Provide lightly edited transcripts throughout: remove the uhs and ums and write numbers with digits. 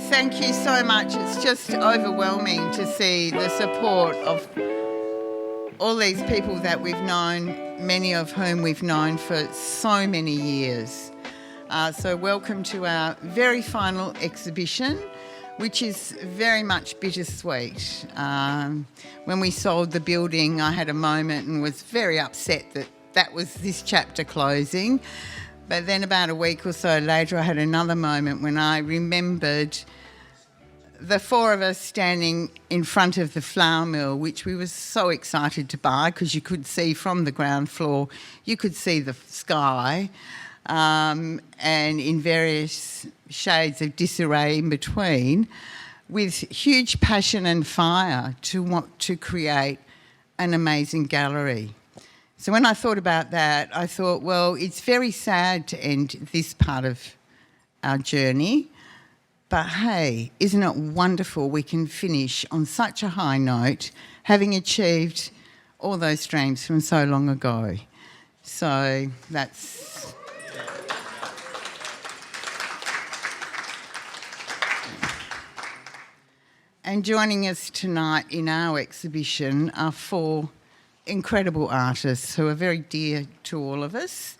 Thank you so much. It's just overwhelming to see the support of all these people that we've known, many of whom we've known for so many years. So welcome to our very final exhibition, which is very much bittersweet. When we sold the building, I had a moment and was very upset that that was this chapter closing. But then about a week or so later, I had another moment when I remembered the four of us standing in front of the flour mill, which we were so excited to buy because you could see from the ground floor, you could see the sky, and in various shades of disarray in between, with huge passion and fire to want to create an amazing gallery. So when I thought about that, I thought, well, it's very sad to end this part of our journey, but hey, isn't it wonderful we can finish on such a high note, having achieved all those dreams from so long ago. So that's... And joining us tonight in our exhibition are four incredible artists who are very dear to all of us.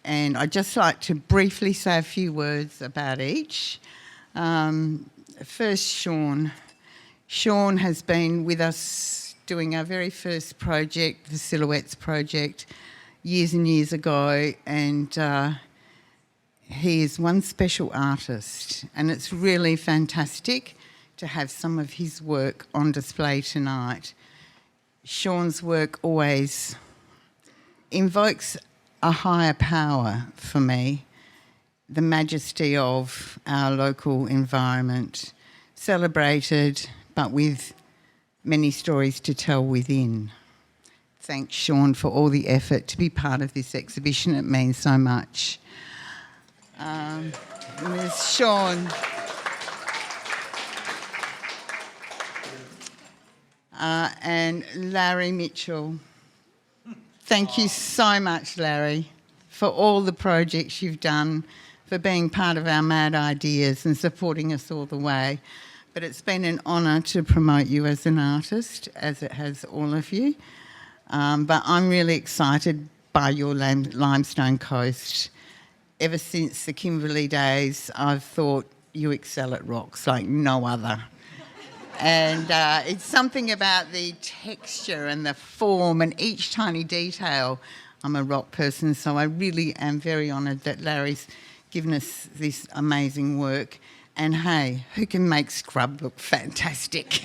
And I'd just like to briefly say a few words about each. First, Shaun. Shaun has been with us doing our very first project, the Silhouettes project, years and years ago, and he is one special artist, and it's really fantastic to have some of his work on display tonight. Shaun's work always invokes a higher power for me, the majesty of our local environment, celebrated but with many stories to tell within. Thanks, Shaun, for all the effort to be part of this exhibition. It means so much. There's Shaun. And Larry Mitchell. Thank you so much, Larry, for all the projects you've done, for being part of our Mad Ideas and supporting us all the way. But it's been an honour to promote you as an artist, as it has all of you. But I'm really excited by your Limestone Coast. Ever since the Kimberley days, I've thought you excel at rocks like no other. And it's something about the texture and the form and each tiny detail. I'm a rock person, so I really am very honoured that Larry's given us this amazing work. And hey, who can make scrub look fantastic?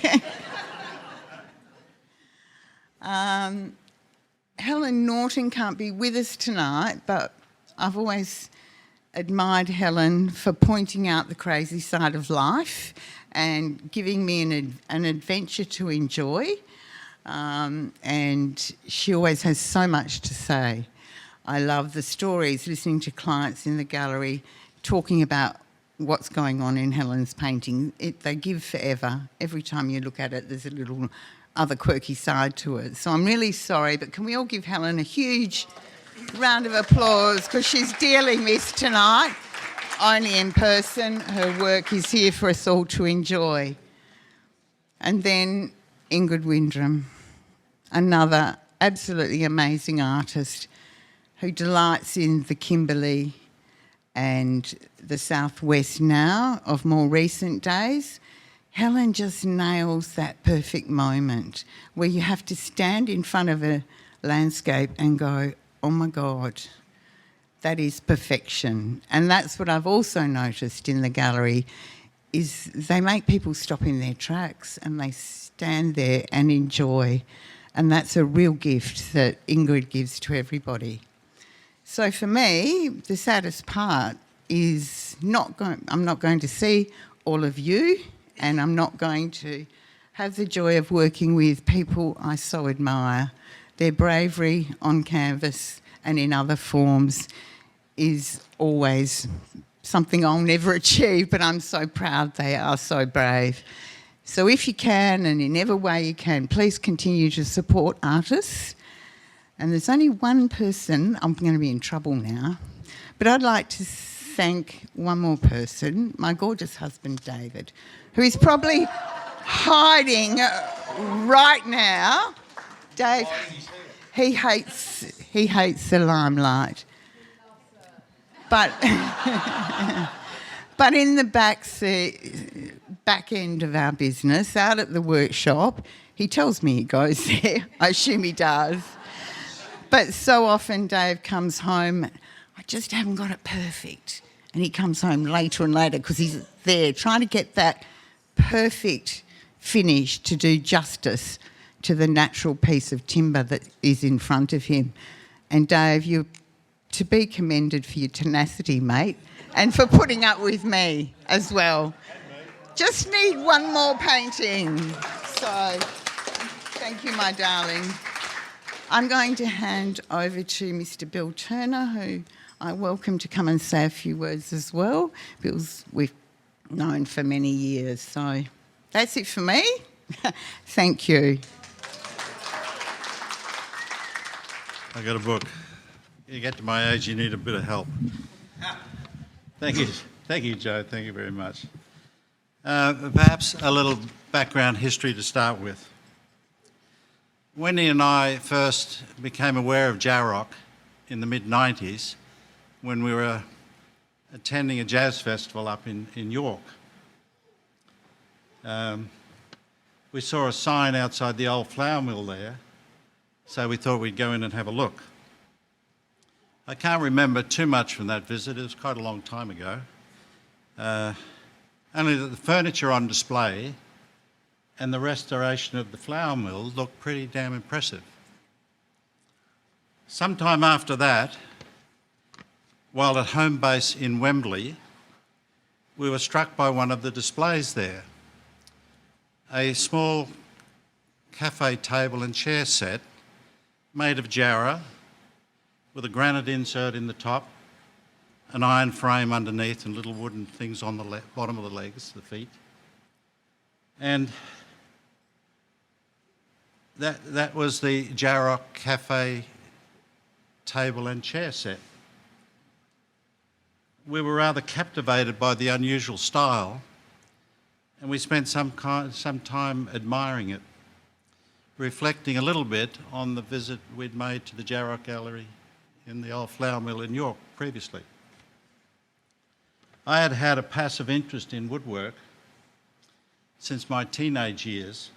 Helen Norton can't be with us tonight, but I've always admired Helen for pointing out the crazy side of life and giving me an adventure to enjoy. And she always has so much to say. I love the stories, listening to clients in the gallery talking about what's going on in Helen's painting. They give forever. Every time you look at it, there's a little other quirky side to it. So I'm really sorry, but can we all give Helen a huge round of applause because she's dealing this tonight, only in person. Her work is here for us all to enjoy. And then Ingrid Windram, another absolutely amazing artist who delights in the Kimberley and the southwest now of more recent days. Helen just nails that perfect moment where you have to stand in front of a landscape and go, oh my God, that is perfection. And that's what I've also noticed in the gallery is they make people stop in their tracks and they stand there and enjoy. And that's a real gift that Ingrid gives to everybody. So for me, the saddest part is I'm not going to see all of you, and I'm not going to have the joy of working with people I so admire. Their bravery on canvas and in other forms is always something I'll never achieve, but I'm so proud they are so brave. So if you can, and in every way you can, please continue to support artists. And there's only one person, I'm going to be in trouble now, but I'd like to thank one more person, my gorgeous husband David, who is probably hiding right now. Dave, he hates the limelight. But but in the back end of our business, out at the workshop, he tells me he goes there. I assume he does. But so often Dave comes home, I just haven't got it perfect. And he comes home later and later because he's there trying to get that perfect finish to do justice to the natural piece of timber that is in front of him. And Dave, you're to be commended for your tenacity, mate, and for putting up with me as well. Just need one more painting. So, thank you, my darling. I'm going to hand over to Mr. Bill Turner, who I welcome to come and say a few words as well. Bill's we've known for many years. So, that's it for me. Thank you. I got a book. You get to my age, you need a bit of help. Thank you, Joe. Thank you very much. Perhaps a little background history to start with. Wendy and I first became aware of JahRoc in the mid-90s when we were attending a jazz festival up in York. We saw a sign outside the old flour mill there, so we thought we'd go in and have a look. I can't remember too much from that visit. It was quite a long time ago. Only that the furniture on display and the restoration of the flour mill looked pretty damn impressive. Sometime after that, while at home base in Wembley, we were struck by one of the displays there. A small cafe table and chair set made of jarrah with a granite insert in the top, an iron frame underneath and little wooden things on the bottom of the legs, the feet. And that was the JahRoc Cafe table and chair set. We were rather captivated by the unusual style, and we spent some time admiring it, reflecting a little bit on the visit we'd made to the JahRoc Gallery in the old flour mill in York previously. I had had a passive interest in woodwork since my teenage years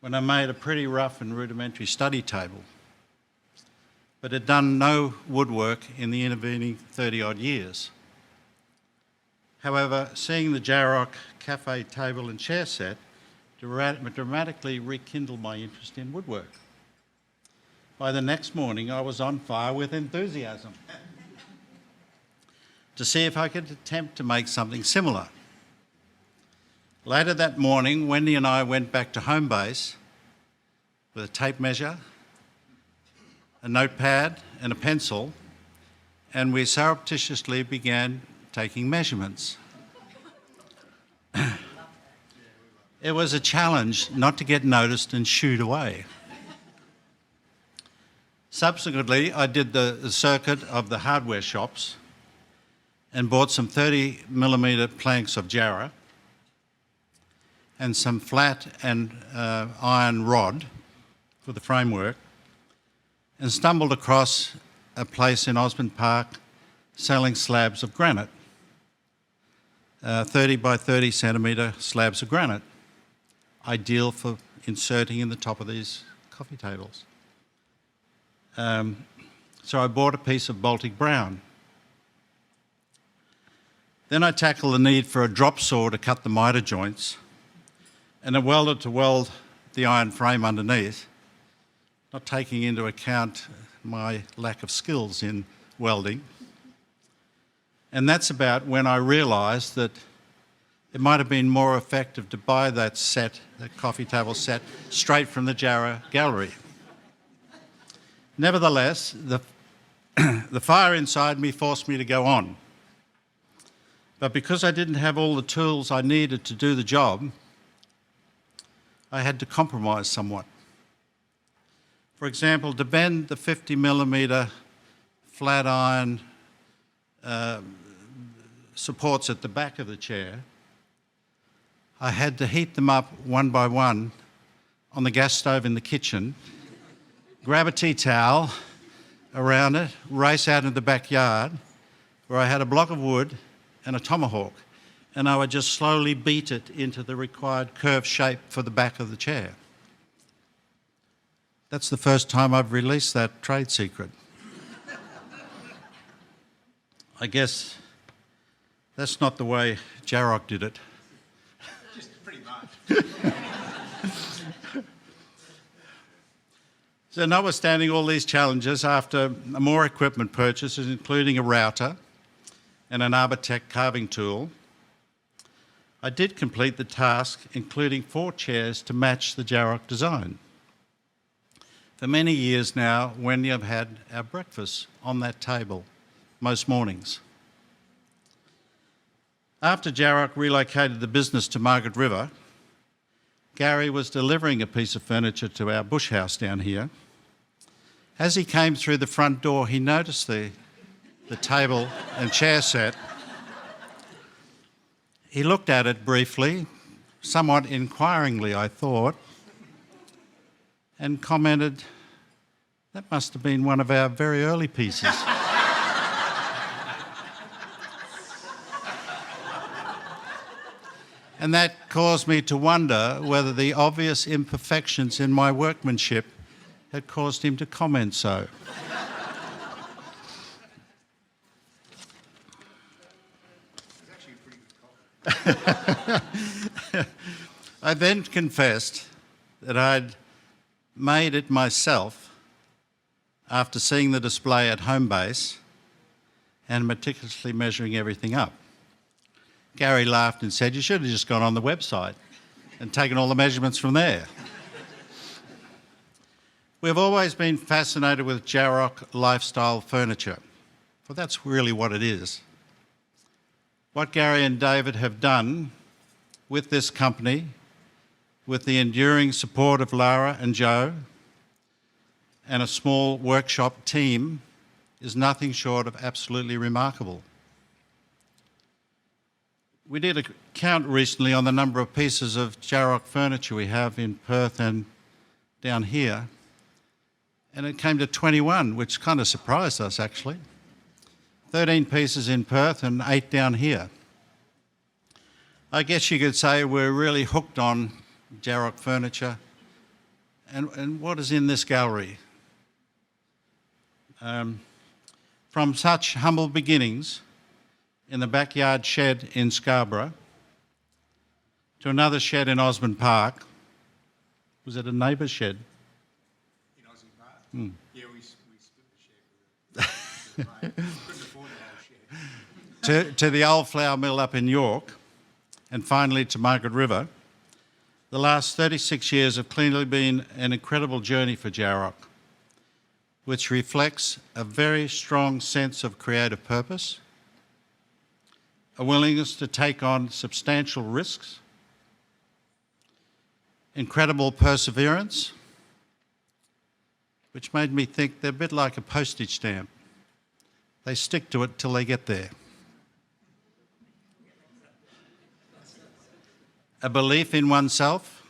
when I made a pretty rough and rudimentary study table, but had done no woodwork in the intervening 30-odd years. However, seeing the JahRoc Cafe table and chair set dramatically rekindled my interest in woodwork. By the next morning, I was on fire with enthusiasm to see if I could attempt to make something similar. Later that morning, Wendy and I went back to home base with a tape measure, a notepad and a pencil, and we surreptitiously began taking measurements. It was a challenge not to get noticed and shooed away. Subsequently, I did the circuit of the hardware shops and bought some 30mm planks of jarrah and some flat and iron rod for the framework, and stumbled across a place in Osborne Park selling slabs of granite, 30 by 30 centimetre slabs of granite, ideal for inserting in the top of these coffee tables. So I bought a piece of Baltic brown. Then I tackled the need for a drop saw to cut the miter joints and a welder to weld the iron frame underneath, not taking into account my lack of skills in welding. And that's about when I realised that it might have been more effective to buy that set, that coffee table set, straight from the JahRoc Gallery. Nevertheless, the fire inside me forced me to go on. But because I didn't have all the tools I needed to do the job, I had to compromise somewhat. For example, to bend the 50mm flat iron supports at the back of the chair, I had to heat them up one by one on the gas stove in the kitchen, grab a tea towel around it, race out into the backyard where I had a block of wood and a tomahawk, and I would just slowly beat it into the required curved shape for the back of the chair. That's the first time I've released that trade secret. I guess that's not the way JahRoc did it. Just pretty much. So notwithstanding all these challenges, after more equipment purchases, including a router and an Arbotech carving tool, I did complete the task, including 4 chairs to match the JahRoc design. For many years now, Wendy have had our breakfast on that table most mornings. After JahRoc relocated the business to Margaret River, Gary was delivering a piece of furniture to our bush house down here. As he came through the front door, he noticed the table and chair set. He looked at it briefly, somewhat inquiringly, I thought, and commented, "That must have been one of our very early pieces." And that caused me to wonder whether the obvious imperfections in my workmanship had caused him to comment so. It's actually a pretty good coffee. I then confessed that I'd made it myself after seeing the display at home base and meticulously measuring everything up. Gary laughed and said, "You should have just gone on the website and taken all the measurements from there." We've always been fascinated with JahRoc lifestyle furniture, for that's really what it is. What Gary and David have done with this company, with the enduring support of Lara and Joe, and a small workshop team, is nothing short of absolutely remarkable. We did a count recently on the number of pieces of JahRoc furniture we have in Perth and down here, and it came to 21, which kind of surprised us actually. 13 pieces in Perth and 8 down here. I guess you could say we're really hooked on JahRoc furniture. And what is in this gallery? From such humble beginnings in the backyard shed in Scarborough to another shed in Osborne Park. Was it a neighbour's shed? In Aussie Park? Yeah, we split the shed. Couldn't afford the whole shed. to the old flour mill up in York, and finally to Margaret River. The last 36 years have clearly been an incredible journey for JahRoc, which reflects a very strong sense of creative purpose, a willingness to take on substantial risks, incredible perseverance, which made me think they're a bit like a postage stamp. They stick to it till they get there. A belief in oneself,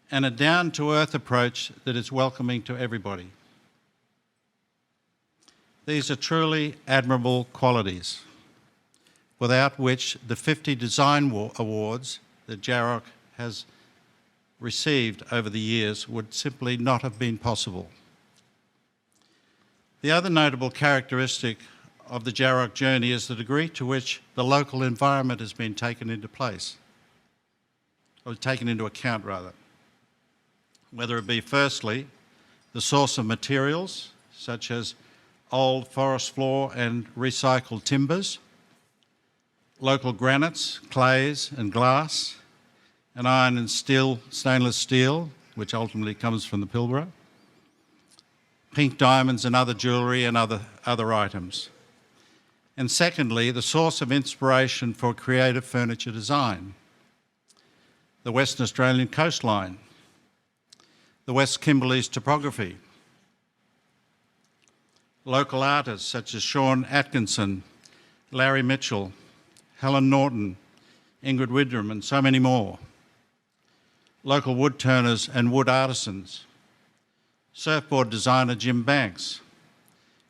and a down-to-earth approach that is welcoming to everybody. These are truly admirable qualities, without which the 50 design awards that JahRoc has received over the years would simply not have been possible. The other notable characteristic of the JahRoc journey is the degree to which the local environment has been taken into place, or taken into account rather. Whether it be firstly, the source of materials, such as old forest floor and recycled timbers, local granites, clays and glass, and iron and steel, stainless steel, which ultimately comes from the Pilbara, pink diamonds and other jewellery and other items. And secondly, the source of inspiration for creative furniture design, the Western Australian coastline, the West Kimberley's topography, local artists such as Shaun Atkinson, Larry Mitchell, Helen Norton, Ingrid Windram, and so many more. Local wood turners and wood artisans, surfboard designer Jim Banks,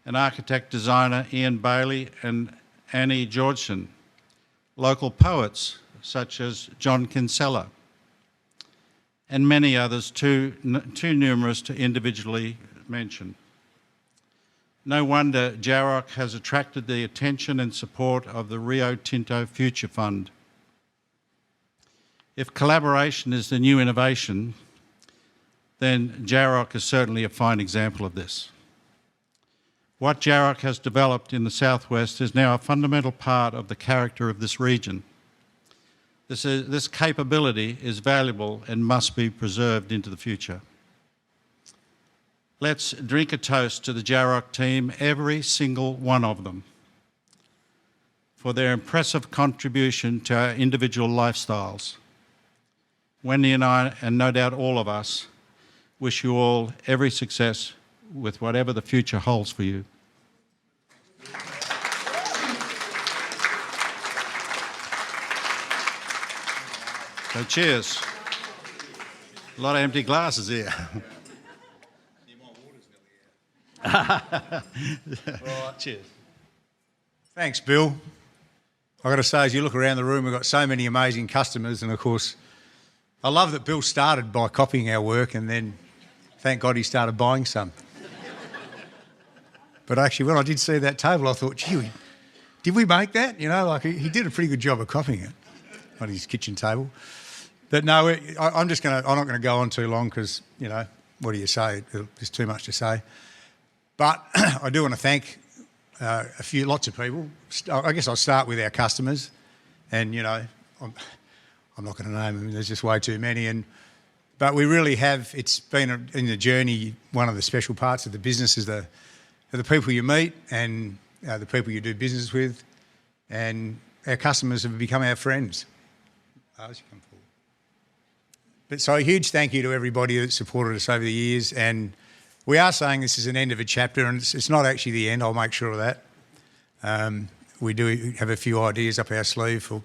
and architect designer Ian Bailey and Annie Georgeson, local poets such as John Kinsella, and many others too numerous to individually mention. No wonder JahRoc has attracted the attention and support of the Rio Tinto Future Fund. If collaboration is the new innovation, then JahRoc is certainly a fine example of this. What JahRoc has developed in the southwest is now a fundamental part of the character of this region. This capability is valuable and must be preserved into the future. Let's drink a toast to the JahRoc team, every single one of them, for their impressive contribution to our individual lifestyles. Wendy and I, and no doubt all of us, wish you all every success with whatever the future holds for you. So cheers. A lot of empty glasses here. Right, cheers. Thanks, Bill. I've got to say, as you look around the room, we've got so many amazing customers, and of course, I love that Bill started by copying our work, and then, thank God, he started buying some. But actually, when I did see that table, I thought, gee, did we make that? You know, like he did a pretty good job of copying it on his kitchen table. But no, I'm not going to go on too long because, you know, what do you say? There's too much to say. But I do want to thank lots of people. I guess I'll start with our customers, and you know, I'm not going to name them. There's just way too many. But we really have. It's been in the journey. One of the special parts of the business is the people you meet and the people you do business with, and our customers have become our friends. As you come forward. But so a huge thank you to everybody that supported us over the years, and we are saying this is an end of a chapter, and it's not actually the end. I'll make sure of that. We do have a few ideas up our sleeve for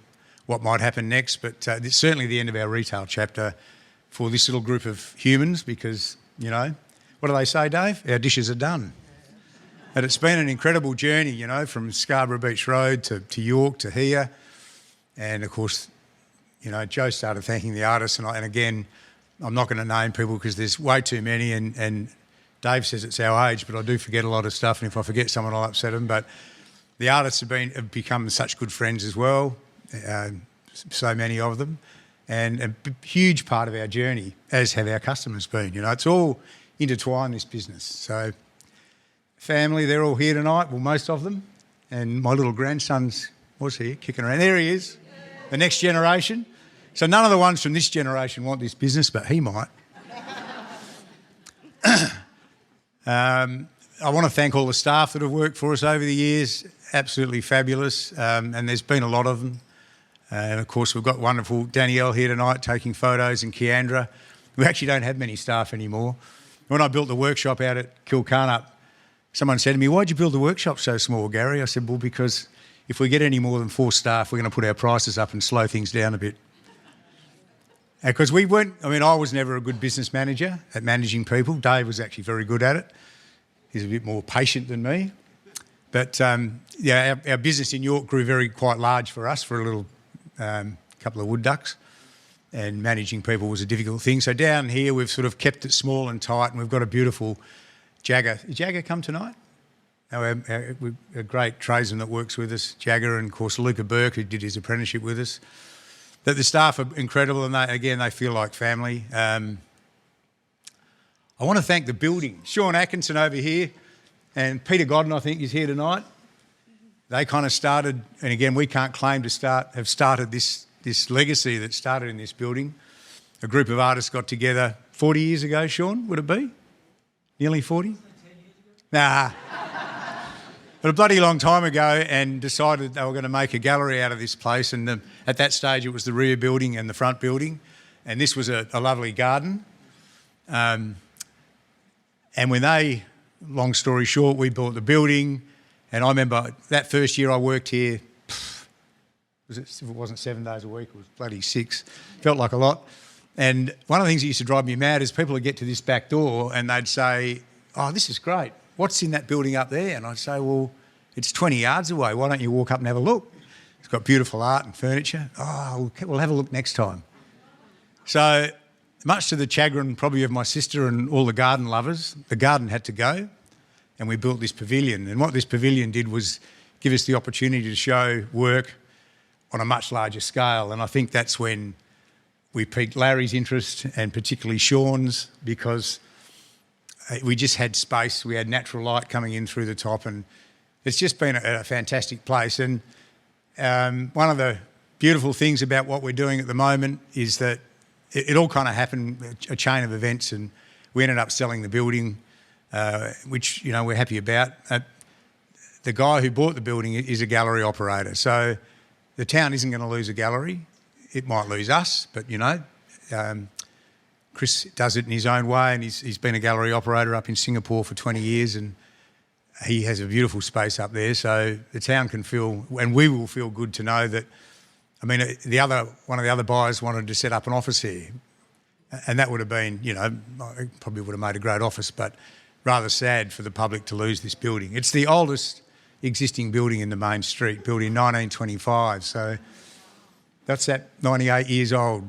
what might happen next, but it's certainly the end of our retail chapter for this little group of humans because, you know, what do they say, Dave? Our dishes are done. And it's been an incredible journey, you know, from Scarborough Beach Road to York to here. And, of course, you know, Joe started thanking the artists, and again, I'm not going to name people because there's way too many, and Dave says it's our age, but I do forget a lot of stuff, and if I forget someone, I'll upset them. But the artists have become such good friends as well, so many of them, and a huge part of our journey, as have our customers been. You know, it's all intertwined, this business. So family, they're all here tonight, well, most of them, and my little grandson's was here, kicking around. There he is, the next generation. So none of the ones from this generation want this business, but he might. I want to thank all the staff that have worked for us over the years. Absolutely fabulous, and there's been a lot of them. And of course, we've got wonderful Danielle here tonight taking photos, and Keandra. We actually don't have many staff anymore. When I built the workshop out at Kilcarnup, someone said to me, "Why'd you build the workshop so small, Gary?" I said, "Well, because if we get any more than 4 staff, we're going to put our prices up and slow things down a bit." Because we weren't, I mean, I was never a good business manager at managing people. Dave was actually very good at it. He's a bit more patient than me. But, yeah, our business in York grew quite large for us, for a little couple of wood ducks, and managing people was a difficult thing. So down here, we've sort of kept it small and tight, and we've got a beautiful Jagger. Did Jagger come tonight? A great tradesman that works with us, Jagger, and of course Luca Burke, who did his apprenticeship with us. That the staff are incredible, and they feel like family. I want to thank the building. Shaun Atkinson over here, and Peter Godden, I think, is here tonight. They kind of started, and again, we can't claim to have started this legacy that started in this building. A group of artists got together 40 years ago, Shaun, would it be? Nearly 40? Nah. But a bloody long time ago, and decided they were going to make a gallery out of this place. And at that stage, it was the rear building and the front building. And this was a lovely garden. And when long story short, we bought the building, And I remember that first year I worked here, if it wasn't 7 days a week, it was bloody 6. Felt like a lot. And one of the things that used to drive me mad is people would get to this back door and they'd say, "Oh, this is great. What's in that building up there?" And I'd say, "Well, it's 20 yards away. Why don't you walk up and have a look? It's got beautiful art and furniture." "Oh, we'll have a look next time." So much to the chagrin probably of my sister and all the garden lovers, the garden had to go and we built this pavilion. And what this pavilion did was give us the opportunity to show work on a much larger scale. And I think that's when we piqued Larry's interest and particularly Shaun's, because we just had space. We had natural light coming in through the top, and it's just been a fantastic place. And one of the beautiful things about what we're doing at the moment is that it all kind of happened, a chain of events, and we ended up selling the building, which, you know, we're happy about. The guy who bought the building is a gallery operator, so the town isn't going to lose a gallery. It might lose us, but, you know, Chris does it in his own way, and he's been a gallery operator up in Singapore for 20 years, and he has a beautiful space up there, so the town can feel, and we will feel good to know that. I mean, one of the other buyers wanted to set up an office here, and that would have been, you know, it probably would have made a great office, but rather sad for the public to lose this building. It's the oldest existing building in the main street, built in 1925, so that's at 98 years old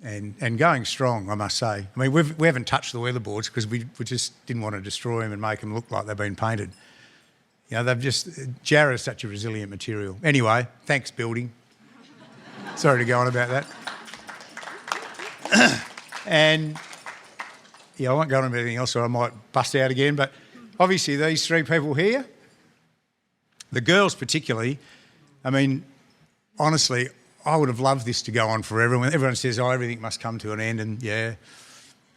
and going strong, I must say. I mean, we haven't touched the weatherboards because we just didn't want to destroy them and make them look like they've been painted. You know, Jarrah is such a resilient material. Anyway, thanks, building. Sorry to go on about that. And, yeah, I won't go on about anything else or I might bust out again, but obviously these three people here, the girls particularly, I mean, honestly, I would have loved this to go on forever. Everyone says, "Oh, everything must come to an end," and yeah.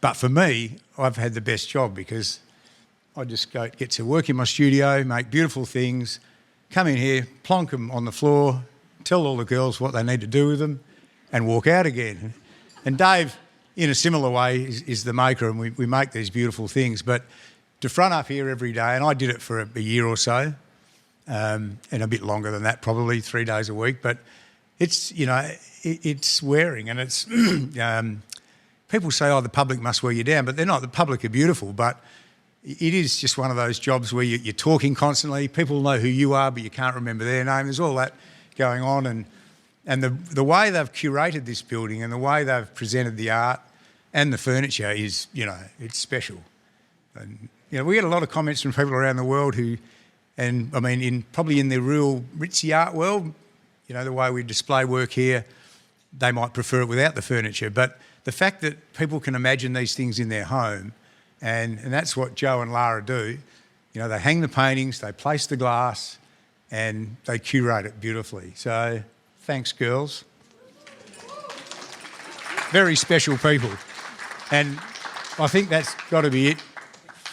But for me, I've had the best job because I just get to work in my studio, make beautiful things, come in here, plonk them on the floor, tell all the girls what they need to do with them, and walk out again. And Dave, in a similar way, is the maker, and we make these beautiful things. But to front up here every day, and I did it for a year or so, and a bit longer than that, probably 3 days a week, but it's, you know, it's wearing, and it's people say, "Oh, the public must wear you down," but they're not. The public are beautiful, but it is just one of those jobs where you're talking constantly. People know who you are, but you can't remember their name. There's all that going on, and the way they've curated this building and the way they've presented the art and the furniture is, you know, it's special. And, you know, we get a lot of comments from people around the world who, and I mean, probably in the real ritzy art world, you know, the way we display work here, they might prefer it without the furniture. But the fact that people can imagine these things in their home, and that's what Joe and Lara do. You know, they hang the paintings, they place the glass, and they curate it beautifully. So thanks, girls. Very special people. And I think that's got to be it.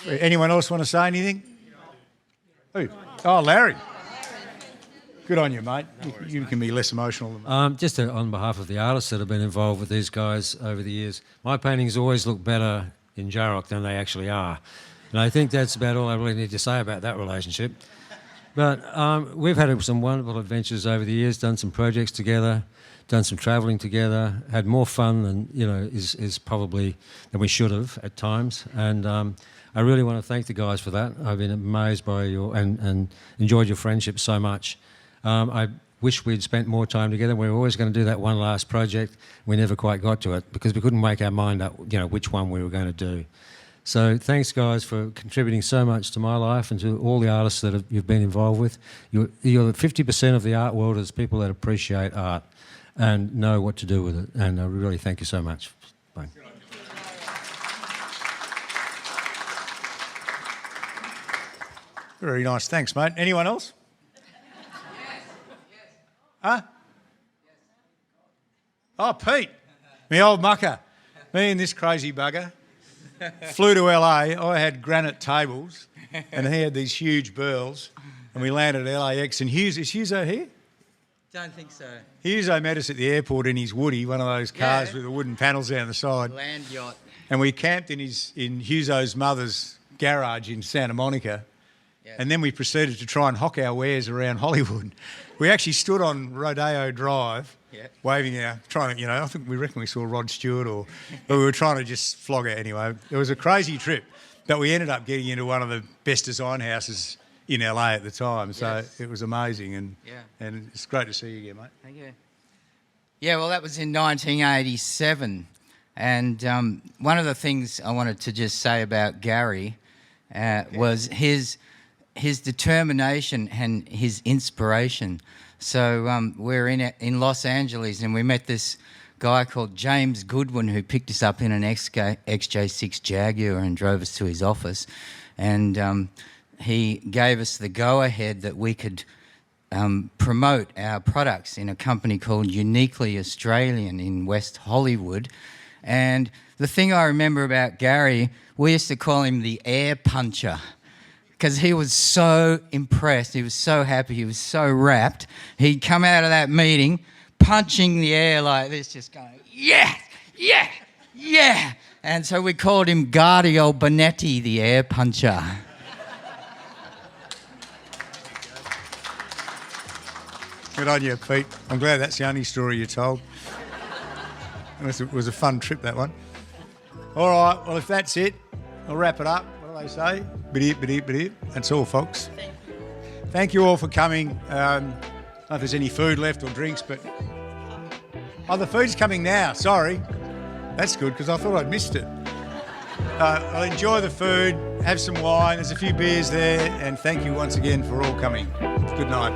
Anyone else want to say anything? Who? Oh, Larry. Good on you, mate. You can be less emotional than me. Just on behalf of the artists that have been involved with these guys over the years, my paintings always look better in JahRoc than they actually are. And I think that's about all I really need to say about that relationship. But we've had some wonderful adventures over the years, done some projects together, done some travelling together, had more fun than, you know, is probably than we should have at times. And I really want to thank the guys for that. I've been amazed by and enjoyed your friendship so much. I wish we'd spent more time together. We were always going to do that one last project. We never quite got to it because we couldn't make our mind up, you know, which one we were going to do. So thanks, guys, for contributing so much to my life and to all the artists that you've been involved with. You're 50% of the art world is people that appreciate art and know what to do with it. And I really thank you so much. Bye. Very nice. Thanks, mate. Anyone else? Huh? Oh, Pete, me old mucker. Me and this crazy bugger flew to LA. I had granite tables and he had these huge burls, and we landed at LAX. And is Huzo here? Don't think so. Huzo met us at the airport in his Woody, one of those cars with the wooden panels down the side. Land yacht. And we camped in Huzo's mother's garage in Santa Monica. And then we proceeded to try and hawk our wares around Hollywood. We actually stood on Rodeo Drive, waving our, trying to, I think we reckon we saw Rod Stewart but we were trying to just flog it anyway. It was a crazy trip, but we ended up getting into one of the best design houses in LA at the time. So it was amazing, and it's great to see you again, mate. Thank you. Yeah, well, that was in 1987. And one of the things I wanted to just say about Gary was his determination and his inspiration. So we're in Los Angeles, and we met this guy called James Goodwin, who picked us up in an XJ6 Jaguar and drove us to his office. And he gave us the go-ahead that we could promote our products in a company called Uniquely Australian in West Hollywood. And the thing I remember about Gary, we used to call him the air puncher, because he was so impressed, he was so happy, he was so rapt. He'd come out of that meeting punching the air like this, just going, yeah, yeah, yeah. And so we called him Guardio Bonetti, the air puncher. Good on you, Pete. I'm glad that's the only story you told. It was a fun trip, that one. All right, well, if that's it, I'll wrap it up. What do they say? Bidip. That's all, folks. Thank you all for coming. I don't know if there's any food left or drinks, but... Oh, the food's coming now. Sorry. That's good, because I thought I'd missed it. I'll enjoy the food, have some wine. There's a few beers there, and thank you once again for all coming. Good night.